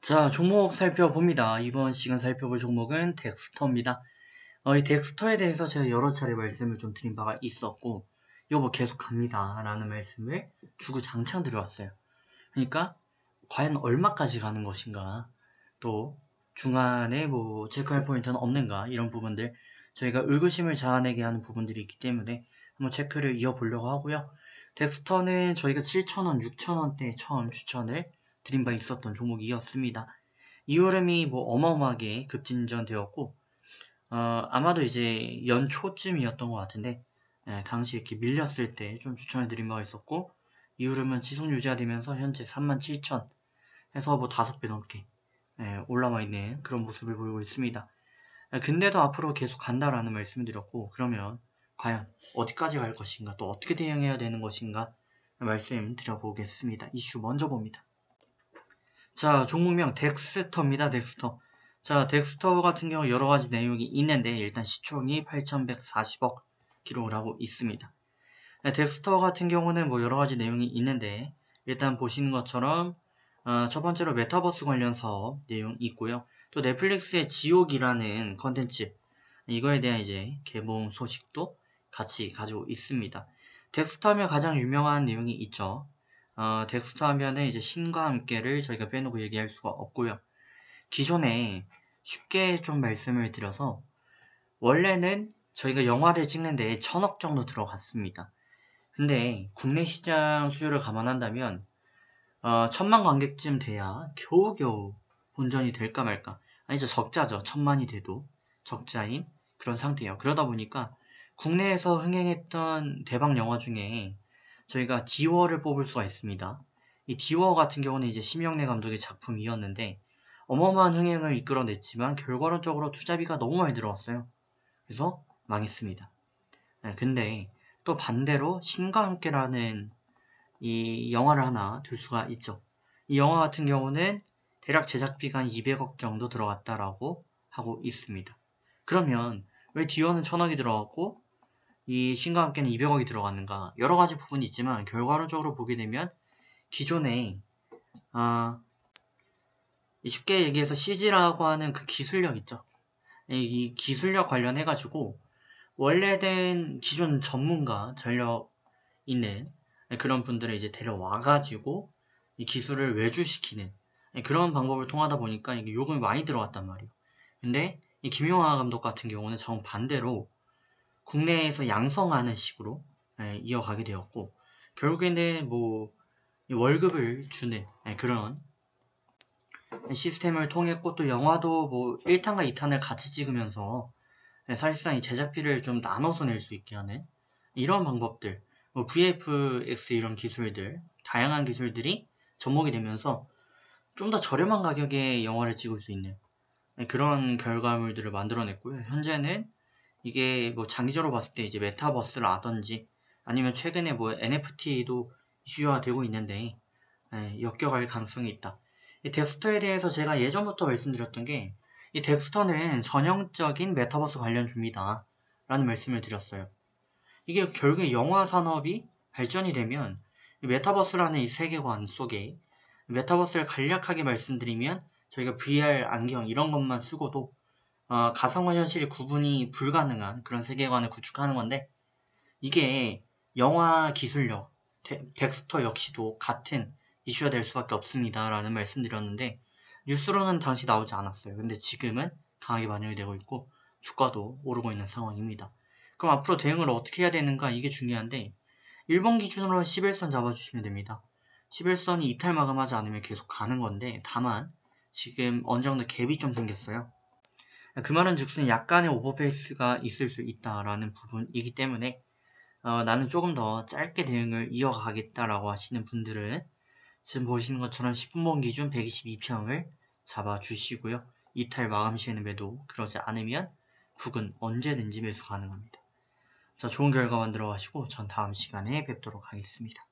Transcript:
자, 종목 살펴봅니다. 이번 시간 살펴볼 종목은 덱스터입니다. 이 덱스터에 대해서 제가 여러 차례 말씀을 좀 드린 바가 있었고, 이거 뭐 계속 갑니다. 라는 말씀을 주구장창 드려왔어요. 그러니까, 과연 얼마까지 가는 것인가, 또, 중간에 뭐, 체크할 포인트는 없는가, 이런 부분들, 저희가 의구심을 자아내게 하는 부분들이 있기 때문에, 한번 체크를 이어보려고 하고요. 덱스터는 저희가 7,000원, 6,000원대에 처음 추천을 드린 바 있었던 종목이었습니다. 이 흐름이 뭐 어마어마하게 급진전되었고, 아마도 이제 연초쯤이었던 것 같은데, 당시 이렇게 밀렸을 때 좀 추천을 드린 바가 있었고, 이 흐름은 지속 유지가 되면서 현재 37,000 해서 뭐 5배 넘게 올라와 있는 그런 모습을 보이고 있습니다. 근데도 앞으로 계속 간다라는 말씀을 드렸고, 그러면 과연 어디까지 갈 것인가, 또 어떻게 대응해야 되는 것인가 말씀 드려보겠습니다. 이슈 먼저 봅니다. 자, 종목명 덱스터입니다. 덱스터. 자, 덱스터 같은 경우 여러 가지 내용이 있는데 일단 시총이 8,140억 기록을 하고 있습니다. 덱스터 같은 경우는 뭐 여러 가지 내용이 있는데 일단 보시는 것처럼 첫 번째로 메타버스 관련 사업 내용 있고요. 또 넷플릭스의 지옥이라는 컨텐츠 이거에 대한 이제 개봉 소식도 같이 가지고 있습니다. 덱스터 하면 가장 유명한 내용이 있죠. 덱스터 하면은 이제 신과 함께를 저희가 빼놓고 얘기할 수가 없고요. 기존에 쉽게 좀 말씀을 드려서 원래는 저희가 영화를 찍는데 1,000억 정도 들어갔습니다. 근데 국내 시장 수요를 감안한다면 1,000만 관객쯤 돼야 겨우겨우 본전이 될까 말까. 아니죠, 적자죠. 1,000만이 돼도 적자인 그런 상태예요. 그러다 보니까 국내에서 흥행했던 대박 영화 중에 저희가 디워를 뽑을 수가 있습니다. 이 디워 같은 경우는 이제 심영래 감독의 작품이었는데 어마어마한 흥행을 이끌어냈지만 결과론적으로 투자비가 너무 많이 들어왔어요. 그래서 망했습니다. 근데 또 반대로 신과 함께라는 이 영화를 하나 둘 수가 있죠. 이 영화 같은 경우는 대략 제작비가 한 200억 정도 들어갔다라고 하고 있습니다. 그러면 왜 디워는 1,000억이 들어갔고 이 신과 함께는 200억이 들어갔는가? 여러 가지 부분이 있지만 결과론적으로 보게 되면 기존에 쉽게 얘기해서 CG라고 하는 그 기술력 있죠. 이 기술력 관련해가지고 원래는 기존 전문가 전력 있는 그런 분들을 이제 데려와가지고 이 기술을 외주시키는 그런 방법을 통하다 보니까 이게 요금이 많이 들어갔단 말이에요. 근데 이 김용하 감독 같은 경우는 정반대로 국내에서 양성하는 식으로 이어가게 되었고 결국에는 뭐 월급을 주는 그런 시스템을 통했고 또 영화도 뭐 1탄과 2탄을 같이 찍으면서 사실상 이 제작비를 좀 나눠서 낼 수 있게 하는 이런 방법들 뭐 VFX 이런 기술들 다양한 기술들이 접목이 되면서 좀 더 저렴한 가격에 영화를 찍을 수 있는 그런 결과물들을 만들어냈고요. 현재는 이게 뭐 장기적으로 봤을 때 이제 메타버스라든지 아니면 최근에 뭐 NFT도 이슈화 되고 있는데 엮여갈 가능성이 있다. 이 덱스터에 대해서 제가 예전부터 말씀드렸던 게 이 덱스터는 전형적인 메타버스 관련주입니다. 라는 말씀을 드렸어요. 이게 결국에 영화 산업이 발전이 되면 이 메타버스라는 이 세계관 속에 메타버스를 간략하게 말씀드리면 저희가 VR 안경 이런 것만 쓰고도 가상과 현실이 구분이 불가능한 그런 세계관을 구축하는 건데 이게 영화 기술력, 덱스터 역시도 같은 이슈가 될 수밖에 없습니다. 라는 말씀드렸는데 뉴스로는 당시 나오지 않았어요. 근데 지금은 강하게 반영이 되고 있고 주가도 오르고 있는 상황입니다. 그럼 앞으로 대응을 어떻게 해야 되는가 이게 중요한데 일본 기준으로 11선 잡아주시면 됩니다. 11선이 이탈 마감하지 않으면 계속 가는 건데 다만 지금 어느 정도 갭이 좀 생겼어요. 그 말은 즉슨 약간의 오버페이스가 있을 수 있다라는 부분이기 때문에 나는 조금 더 짧게 대응을 이어가겠다라고 하시는 분들은 지금 보시는 것처럼 10분봉 기준 122평을 잡아주시고요. 이탈 마감 시에는 매도, 그러지 않으면 북은 언제든지 매수 가능합니다. 자, 좋은 결과 만들어 가시고 전 다음 시간에 뵙도록 하겠습니다.